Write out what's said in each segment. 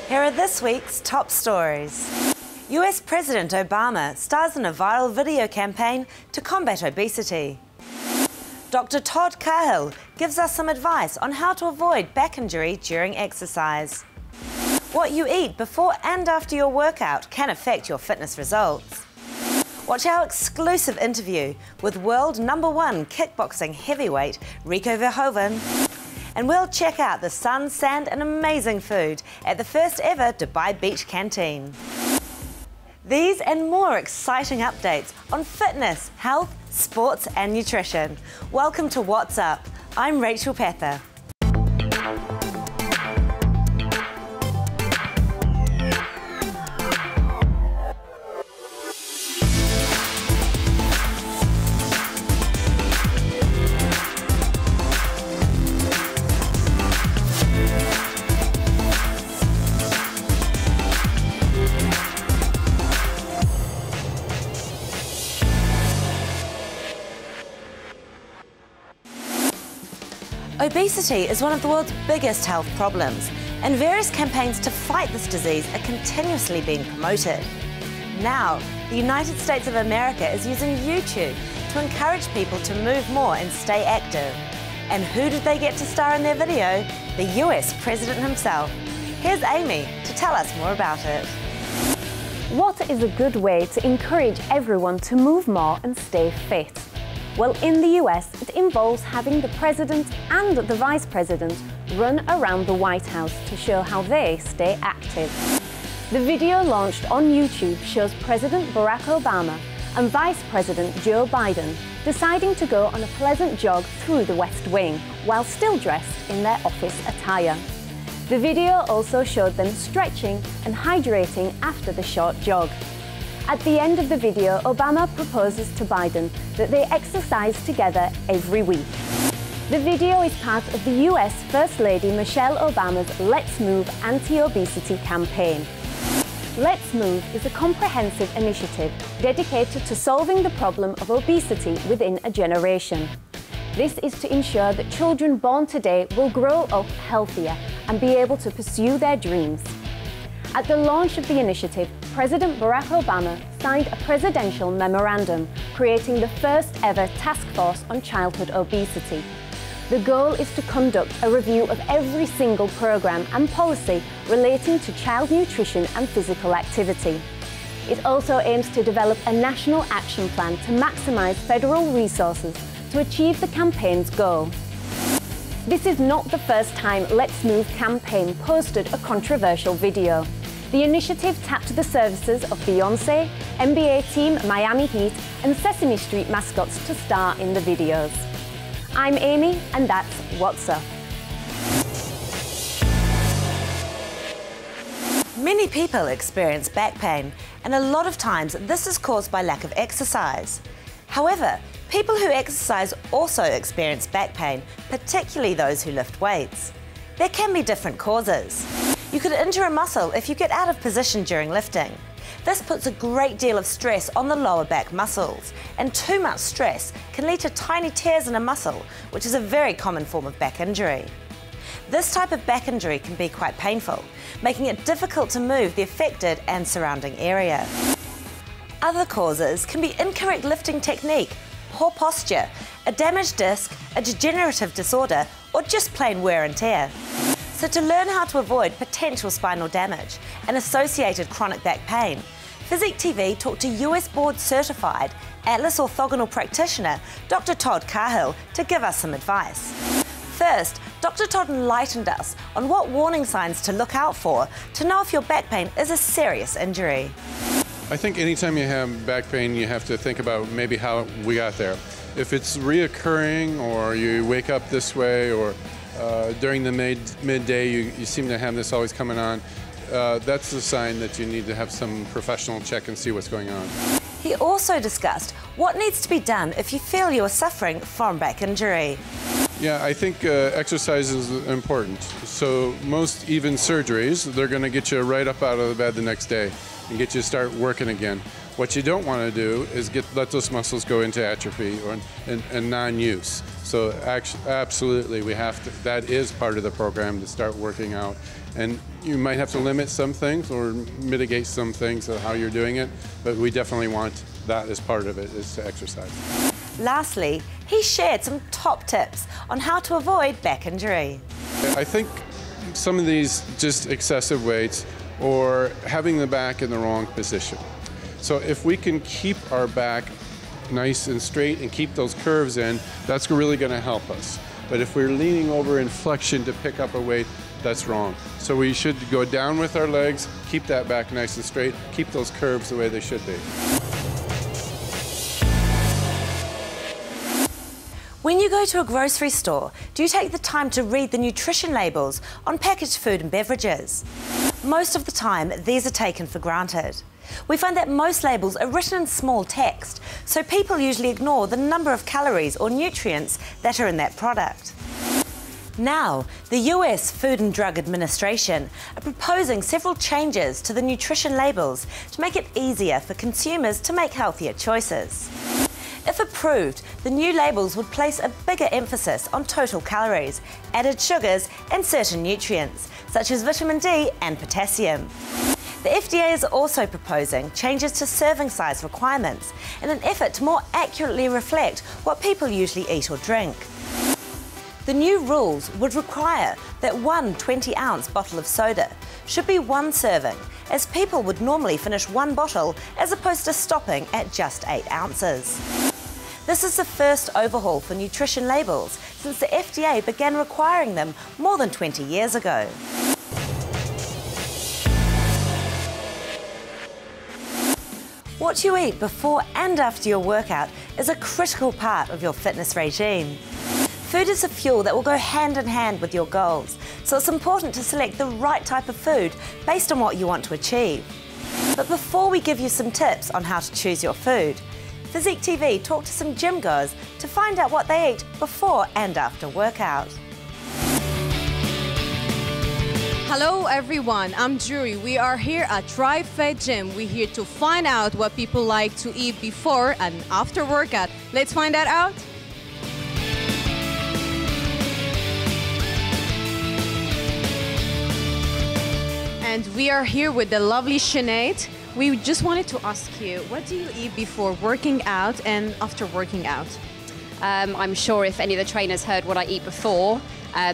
Here are this week's top stories. US President Obama stars in a viral video campaign to combat obesity. Dr. Todd Cahill gives us some advice on how to avoid back injury during exercise. What you eat before and after your workout can affect your fitness results. Watch our exclusive interview with world #1 kickboxing heavyweight Rico Verhoeven. And we'll check out the sun, sand and amazing food at the first ever Dubai Beach Canteen. These and more exciting updates on fitness, health, sports and nutrition. Welcome to What's Up. I'm Rachel Pepper. Obesity is one of the world's biggest health problems, and various campaigns to fight this disease are continuously being promoted. Now, the United States of America is using YouTube to encourage people to move more and stay active. And who did they get to star in their video? The US President himself. Here's Amy to tell us more about it. What is a good way to encourage everyone to move more and stay fit? Well, in the US, it involves having the President and the Vice President run around the White House to show how they stay active. The video launched on YouTube shows President Barack Obama and Vice President Joe Biden deciding to go on a pleasant jog through the West Wing while still dressed in their office attire. The video also showed them stretching and hydrating after the short jog. At the end of the video, Obama proposes to Biden that they exercise together every week. The video is part of the US First Lady Michelle Obama's Let's Move anti-obesity campaign. Let's Move is a comprehensive initiative dedicated to solving the problem of obesity within a generation. This is to ensure that children born today will grow up healthier and be able to pursue their dreams. At the launch of the initiative, President Barack Obama signed a presidential memorandum creating the first ever task force on childhood obesity. The goal is to conduct a review of every single program and policy relating to child nutrition and physical activity. It also aims to develop a national action plan to maximize federal resources to achieve the campaign's goal. This is not the first time Let's Move campaign posted a controversial video. The initiative tapped the services of Beyoncé, NBA team Miami Heat and Sesame Street mascots to star in the videos. I'm Amy and that's What's Up. Many people experience back pain, and a lot of times this is caused by lack of exercise. However, people who exercise also experience back pain, particularly those who lift weights. There can be different causes. You could injure a muscle if you get out of position during lifting. This puts a great deal of stress on the lower back muscles, and too much stress can lead to tiny tears in a muscle, which is a very common form of back injury. This type of back injury can be quite painful, making it difficult to move the affected and surrounding area. Other causes can be incorrect lifting technique, poor posture, a damaged disc, a degenerative disorder, or just plain wear and tear. So to learn how to avoid potential spinal damage and associated chronic back pain, Physique TV talked to US board certified Atlas orthogonal practitioner Dr. Todd Cahill to give us some advice. First, Dr. Todd enlightened us on what warning signs to look out for to know if your back pain is a serious injury. I think anytime you have back pain, you have to think about maybe how we got there. If it's reoccurring or you wake up this way or during the midday you seem to have this always coming on, that's a sign that you need to have some professional check and see what's going on. He also discussed what needs to be done if you feel you are suffering from back injury. Yeah, I think exercise is important. So most even surgeries, they're going to get you right up out of the bed the next day and get you to start working again. What you don't want to do is let those muscles go into atrophy or and non-use. So absolutely, we have to, that is part of the program, to start working out. And you might have to limit some things or mitigate some things of how you're doing it, but we definitely want that as part of it, is to exercise. Lastly, he shared some top tips on how to avoid back injury. I think some of these just excessive weights or having the back in the wrong position. So if we can keep our back nice and straight and keep those curves in, that's really going to help us. But if we're leaning over in flexion to pick up a weight, that's wrong. So we should go down with our legs, keep that back nice and straight, keep those curves the way they should be. When you go to a grocery store, do you take the time to read the nutrition labels on packaged food and beverages? Most of the time, these are taken for granted. We find that most labels are written in small text, so people usually ignore the number of calories or nutrients that are in that product. Now, the US Food and Drug Administration are proposing several changes to the nutrition labels to make it easier for consumers to make healthier choices. If approved, the new labels would place a bigger emphasis on total calories, added sugars and certain nutrients, such as vitamin D and potassium. The FDA is also proposing changes to serving size requirements in an effort to more accurately reflect what people usually eat or drink. The new rules would require that one 20-ounce bottle of soda should be one serving, as people would normally finish one bottle as opposed to stopping at just 8 ounces. This is the first overhaul for nutrition labels since the FDA began requiring them more than 20 years ago. What you eat before and after your workout is a critical part of your fitness regime. Food is a fuel that will go hand in hand with your goals, so it's important to select the right type of food based on what you want to achieve. But before we give you some tips on how to choose your food, Physique TV talked to some gym goers to find out what they eat before and after workout. Hello everyone, I'm Jury. We are here at TriFed Gym. We're here to find out what people like to eat before and after workout. Let's find that out. And we are here with the lovely Sinead. We just wanted to ask you, what do you eat before working out and after working out? I'm sure if any of the trainers heard what I eat before,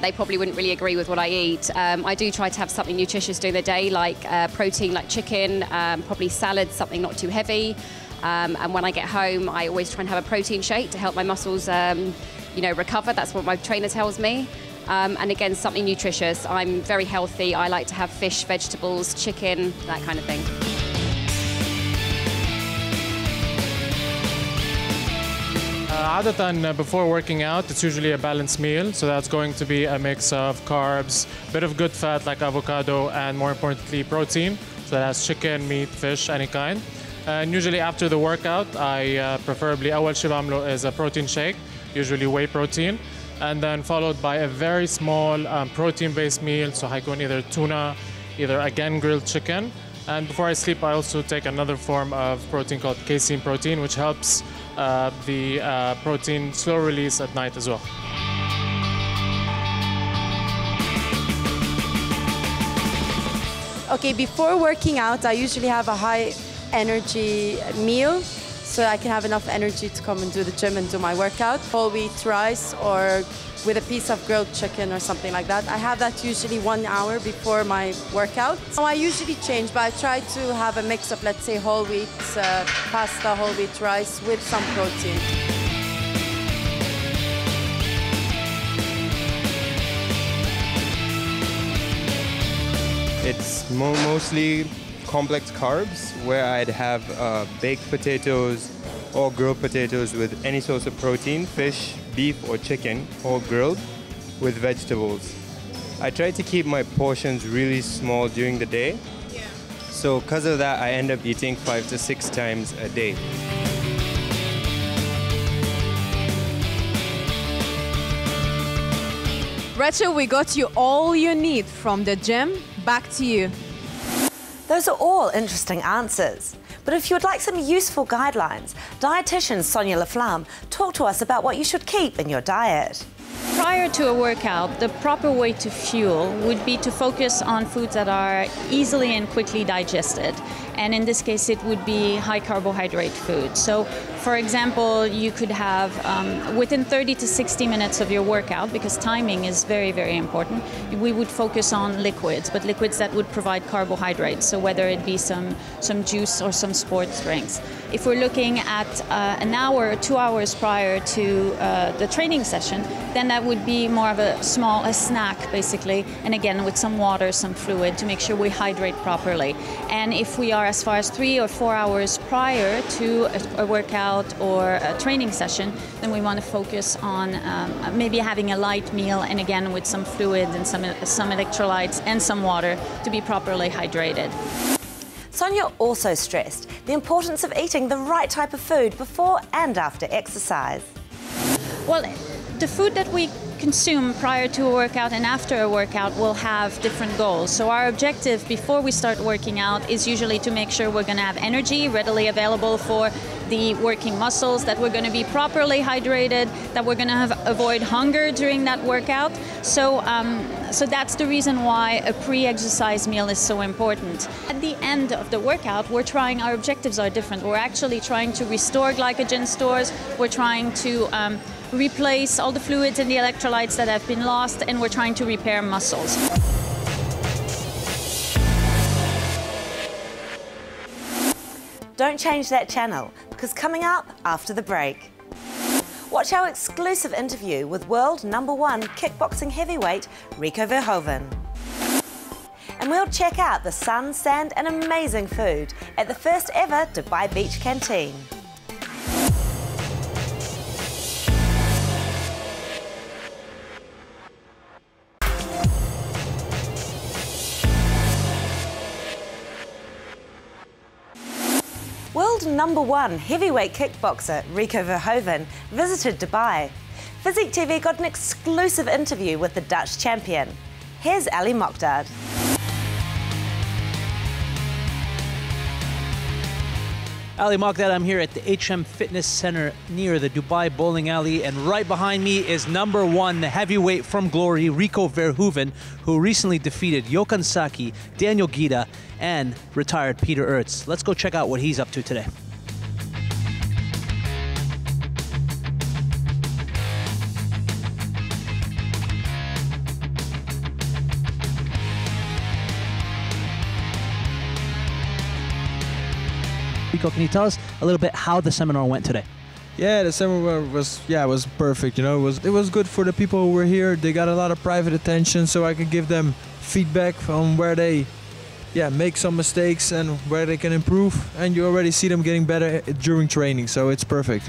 they probably wouldn't really agree with what I eat. I do try to have something nutritious during the day, like protein, like chicken, probably salad, something not too heavy. And when I get home, I always try and have a protein shake to help my muscles, recover. That's what my trainer tells me. And again, something nutritious. I'm very healthy. I like to have fish, vegetables, chicken, that kind of thing. عادة before working out, it's usually a balanced meal. So that's going to be a mix of carbs, a bit of good fat like avocado, and more importantly, protein. So that has chicken, meat, fish, any kind. And usually after the workout, I preferably أول شيء بعمله is a protein shake, usually whey protein, and then followed by a very small protein-based meal. So حيكون either tuna, either again grilled chicken. And before I sleep, I also take another form of protein called casein protein, which helps the protein slow release at night as well. Okay, before working out, I usually have a high energy meal so I can have enough energy to come and do the gym and do my workout. Whole wheat rice or with a piece of grilled chicken or something like that. I have that usually 1 hour before my workout. So I usually change, but I try to have a mix of, let's say, whole wheat pasta, whole wheat rice with some protein. It's mostly complex carbs, where I'd have baked potatoes or grilled potatoes with any source of protein, fish, beef or chicken, all grilled, with vegetables. I try to keep my portions really small during the day. Yeah. So because of that, I end up eating 5 to 6 times a day. Rachel, we got you all you need from the gym. Back to you. Those are all interesting answers. But if you would like some useful guidelines, dietitian Sonia Laflamme talked to us about what you should keep in your diet. Prior to a workout, the proper way to fuel would be to focus on foods that are easily and quickly digested. And in this case, it would be high carbohydrate food. So, for example, you could have within 30 to 60 minutes of your workout, because timing is very, very important, we would focus on liquids, but liquids that would provide carbohydrates. So whether it be some juice or some sports drinks. If we're looking at an hour or 2 hours prior to the training session, then that would be more of a snack, basically, and again with some water, some fluid to make sure we hydrate properly. And if we are as far as 3 or 4 hours prior to a workout or a training session, then we want to focus on maybe having a light meal, and again with some fluid and some electrolytes and some water to be properly hydrated. Sonia also stressed the importance of eating the right type of food before and after exercise. Well, the food that we consume prior to a workout and after a workout will have different goals. So our objective before we start working out is usually to make sure we're going to have energy readily available for the working muscles, that we're going to be properly hydrated, that we're going to avoid hunger during that workout. So that's the reason why a pre-exercise meal is so important. At the end of the workout, our objectives are different. We're actually trying to restore glycogen stores, we're trying to replace all the fluids and the electrolytes that have been lost, and we're trying to repair muscles. Don't change that channel, because coming up after the break, watch our exclusive interview with world #1 kickboxing heavyweight Rico Verhoeven. And we'll check out the sun, sand and amazing food at the first ever Dubai Beach Canteen. World #1 heavyweight kickboxer Rico Verhoeven visited Dubai. Physique TV got an exclusive interview with the Dutch champion. Here's Ali Mokdad. Ali Mokdad, I'm here at the HM Fitness Center near the Dubai Bowling Alley, and right behind me is #1 heavyweight from Glory, Rico Verhoeven, who recently defeated Jokan Saki, Daniel Gita, and retired Peter Ertz. Let's go check out what he's up to today. Rico, can you tell us a little bit how the seminar went today? Yeah, the seminar was perfect. You know, it was good for the people who were here. They got a lot of private attention, so I could give them feedback on where they make some mistakes and where they can improve. And you already see them getting better during training, so it's perfect.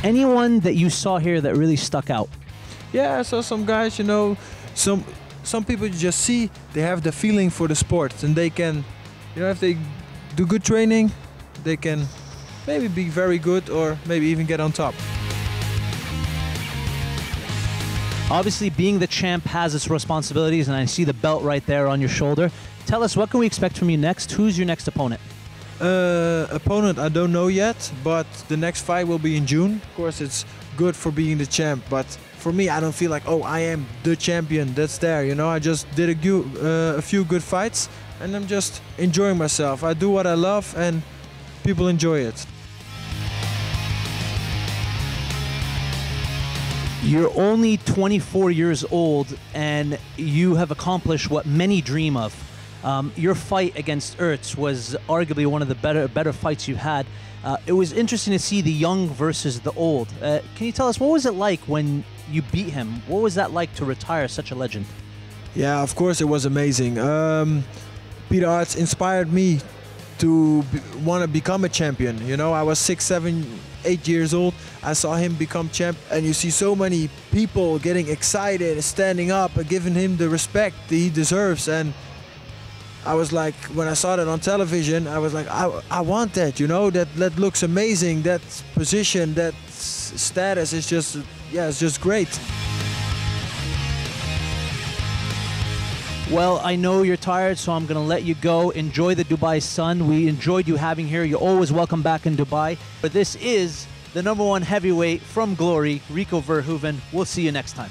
Anyone that you saw here that really stuck out? Yeah, I saw some guys, you know, some people you just see, they have the feeling for the sport, and they can, you know, if they do good training, they can maybe be very good or maybe even get on top. Obviously, being the champ has its responsibilities, and I see the belt right there on your shoulder. Tell us, what can we expect from you next? Who's your next opponent? Opponent, I don't know yet, but the next fight will be in June. Of course, it's good for being the champ, but for me, I don't feel like, oh, I am the champion. That's there, you know. I just did a few good fights, and I'm just enjoying myself. I do what I love, and people enjoy it. You're only 24 years old, and you have accomplished what many dream of. Your fight against Ertz was arguably one of the better fights you've had. It was interesting to see the young versus the old. Can you tell us, what was it like when you beat him? What was that like to retire such a legend? Yeah, of course it was amazing. Peter Ertz inspired me to want to become a champion. You know, I was 6, 7, 8 years old. I saw him become champ, and you see so many people getting excited, standing up and giving him the respect that he deserves. And I was like, when I saw that on television, I was like, I want that, you know, that looks amazing. That position, that status is just, yeah, it's just great. Well, I know you're tired, so I'm going to let you go. Enjoy the Dubai sun. We enjoyed you having here. You're always welcome back in Dubai. But this is the #1 heavyweight from Glory, Rico Verhoeven. We'll see you next time.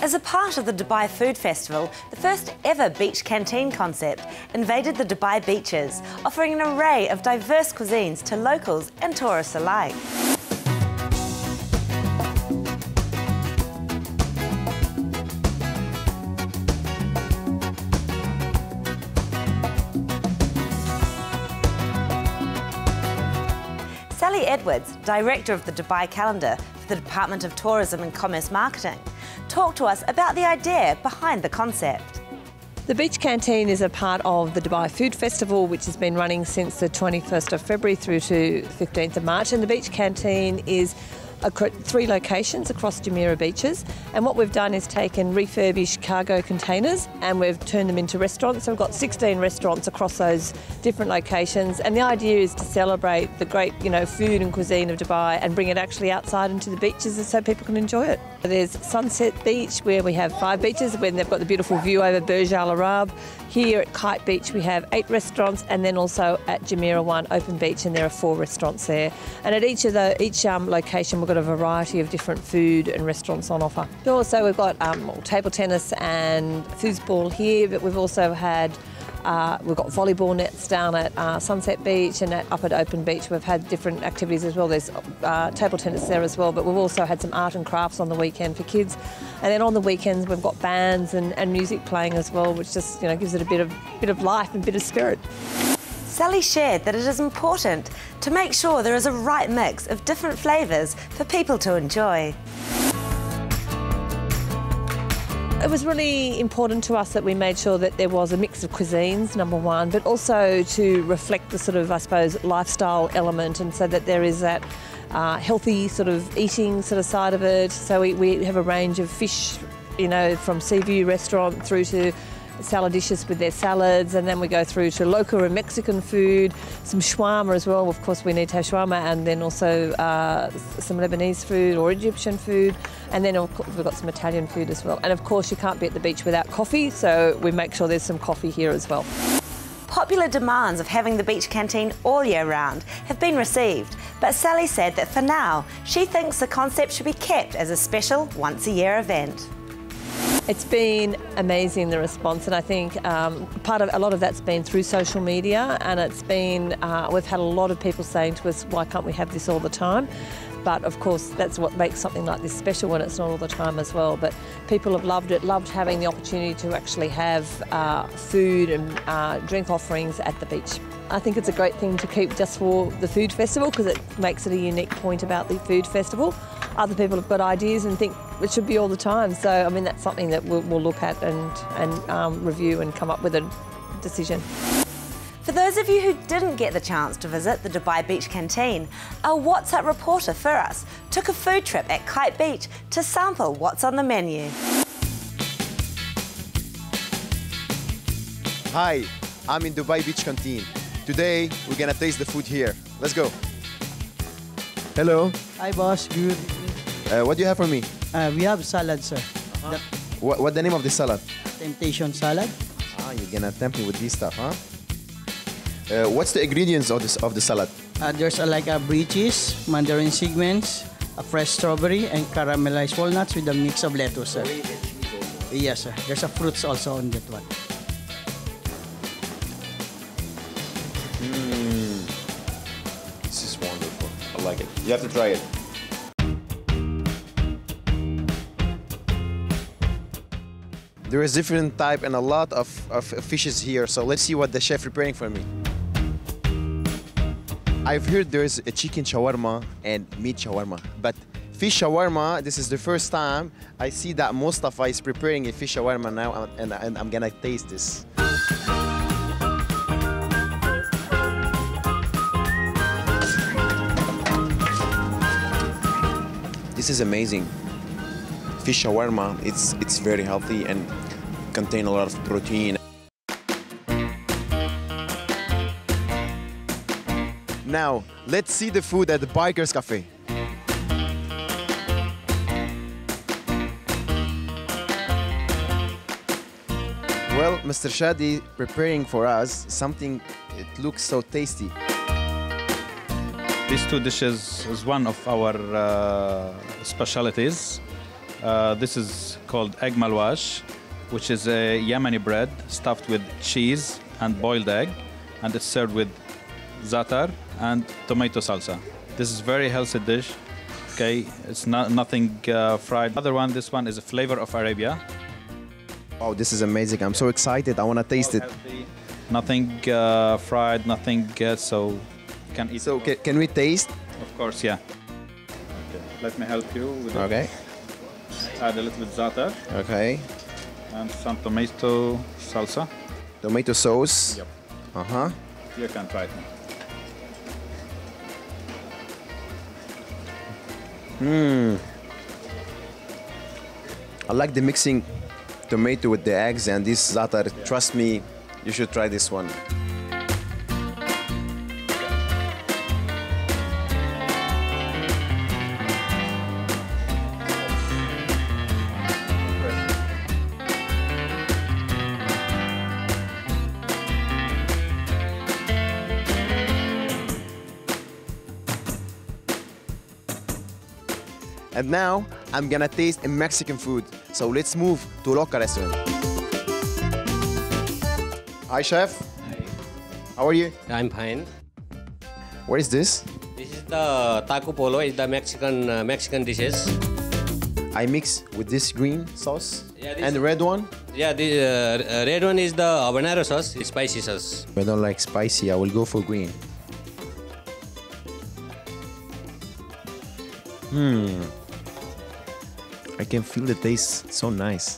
As a part of the Dubai Food Festival, the first ever beach canteen concept invaded the Dubai beaches, offering an array of diverse cuisines to locals and tourists alike. Sally Edwards, Director of the Dubai Calendar for the Department of Tourism and Commerce Marketing, talked to us about the idea behind the concept. The Beach Canteen is a part of the Dubai Food Festival, which has been running since the 21st of February through to 15th of March. And the Beach Canteen is 3 locations across Jumeirah beaches, and what we've done is taken refurbished cargo containers and we've turned them into restaurants. So we've got 16 restaurants across those different locations, and the idea is to celebrate the great, food and cuisine of Dubai and bring it actually outside into the beaches so people can enjoy it. There's Sunset Beach, where we have 5 beaches, when they've got the beautiful view over Burj Al Arab. Here at Kite Beach we have 8 restaurants, and then also at Jumeirah 1 Open Beach, and there are 4 restaurants there. And at each location we've got a variety of different food and restaurants on offer. Also we've got table tennis and foosball here, but we've also had we've got volleyball nets down at Sunset Beach, and up at Open Beach we've had different activities as well. There's table tennis there as well, but we've also had some art and crafts on the weekend for kids. And then on the weekends we've got bands and music playing as well, which just gives it a bit of life and a bit of spirit. Sally shared that it is important to make sure there is a right mix of different flavours for people to enjoy. It was really important to us that we made sure that there was a mix of cuisines, #1, but also to reflect the sort of, I suppose, lifestyle element, and so that there is that healthy sort of eating sort of side of it. So we have a range of fish, from Seaview restaurant through to salad dishes with their salads, and then we go through to local and Mexican food, some shawarma as well. Of course we need to have shawarma, and then also some Lebanese food or Egyptian food, and then we've got some Italian food as well. And of course you can't be at the beach without coffee, so we make sure there's some coffee here as well. Popular demands of having the beach canteen all year round have been received, but Sally said that for now she thinks the concept should be kept as a special once-a-year event. It's been amazing, the response, and I think a lot of that's been through social media, and it's been we've had a lot of people saying to us, why can't we have this all the time? But of course that's what makes something like this special, when it's not all the time as well. But people have loved it, loved having the opportunity to actually have food and drink offerings at the beach. I think it's a great thing to keep just for the food festival, because it makes it a unique point about the food festival. Other people have got ideas and think it should be all the time. So, I mean, that's something that we'll look at and review and come up with a decision. For those of you who didn't get the chance to visit the Dubai Beach Canteen, a WhatsApp reporter for us took a food trip at Kite Beach to sample what's on the menu. Hi, I'm in Dubai Beach Canteen. Today, we're gonna taste the food here. Let's go. Hello. Hi, boss. Good. What do you have for me? We have salad, sir. What's the name of this salad? Temptation salad. Ah, you're gonna tempt me with this stuff, huh? What's the ingredients of the salad? There's like a brie cheese, mandarin segments, a fresh strawberry, and caramelized walnuts with a mix of lettuce, sir. Yes, sir. There's a fruits also on that one. This is wonderful. I like it. You have to try it. There is different type and a lot of fishes here, so let's see what the chef preparing for me. I've heard there's a chicken shawarma and meat shawarma, but fish shawarma, this is the first time I see that Mustafa is preparing a fish shawarma now, and I'm gonna taste this. This is amazing. Fish shawarma, it's very healthy and contain a lot of protein. Now, let's see the food at the Bikers Cafe. Well, Mr. Shadi preparing for us something, it looks so tasty. These two dishes is one of our specialties. This is called egg malwash, which is a Yemeni bread stuffed with cheese and boiled egg, and it's served with za'atar and tomato salsa. This is very healthy dish. Okay, it's nothing fried. This one is a flavor of Arabia. Wow, this is amazing. I'm so excited. I want to taste it. Healthy, nothing fried, nothing so you can eat. So can we taste? Of course, yeah. Okay, let me help you with it. Okay. Add a little bit za'atar. Okay. And some tomato salsa. Tomato sauce. Yep. Uh-huh. You can try it. I like the mixing tomato with the eggs and this za'atar. Yeah. Trust me, you should try this one. And now I'm gonna taste a Mexican food. So let's move to a local restaurant. Hi, chef. Hi. How are you? I'm fine. What is this? This is the taco polo. It's the Mexican dishes. I mix with this green sauce. Yeah, and the red one? Yeah, the red one is the habanero sauce, it's spicy sauce. If I don't like spicy, I will go for green. I can feel the taste, so nice.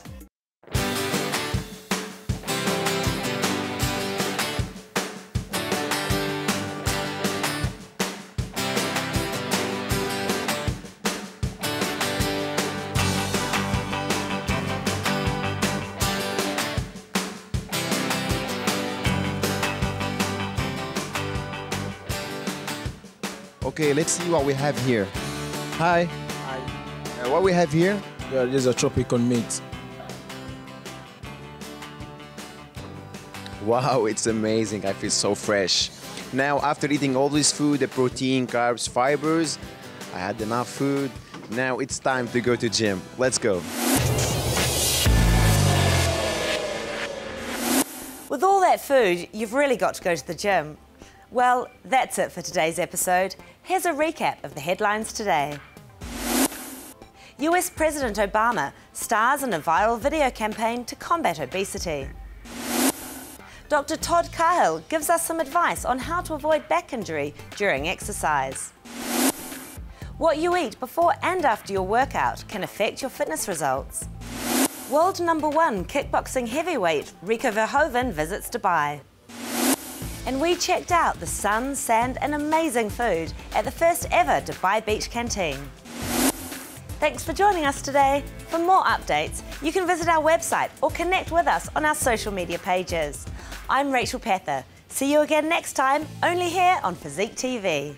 Okay, let's see what we have here. Hi. Hi. What we have here? Yeah, this is a tropical meat. Wow, it's amazing. I feel so fresh. Now, after eating all this food, the protein, carbs, fibers, I had enough food. Now it's time to go to gym. Let's go. With all that food, you've really got to go to the gym. Well, that's it for today's episode. Here's a recap of the headlines today. US President Obama stars in a viral video campaign to combat obesity. Dr. Todd Cahill gives us some advice on how to avoid back injury during exercise. What you eat before and after your workout can affect your fitness results. World #1 kickboxing heavyweight Rico Verhoeven visits Dubai. And we checked out the sun, sand and amazing food at the first ever Dubai Beach Canteen. Thanks for joining us today. For more updates, you can visit our website or connect with us on our social media pages. I'm Rachel Pather. See you again next time, only here on Physique TV.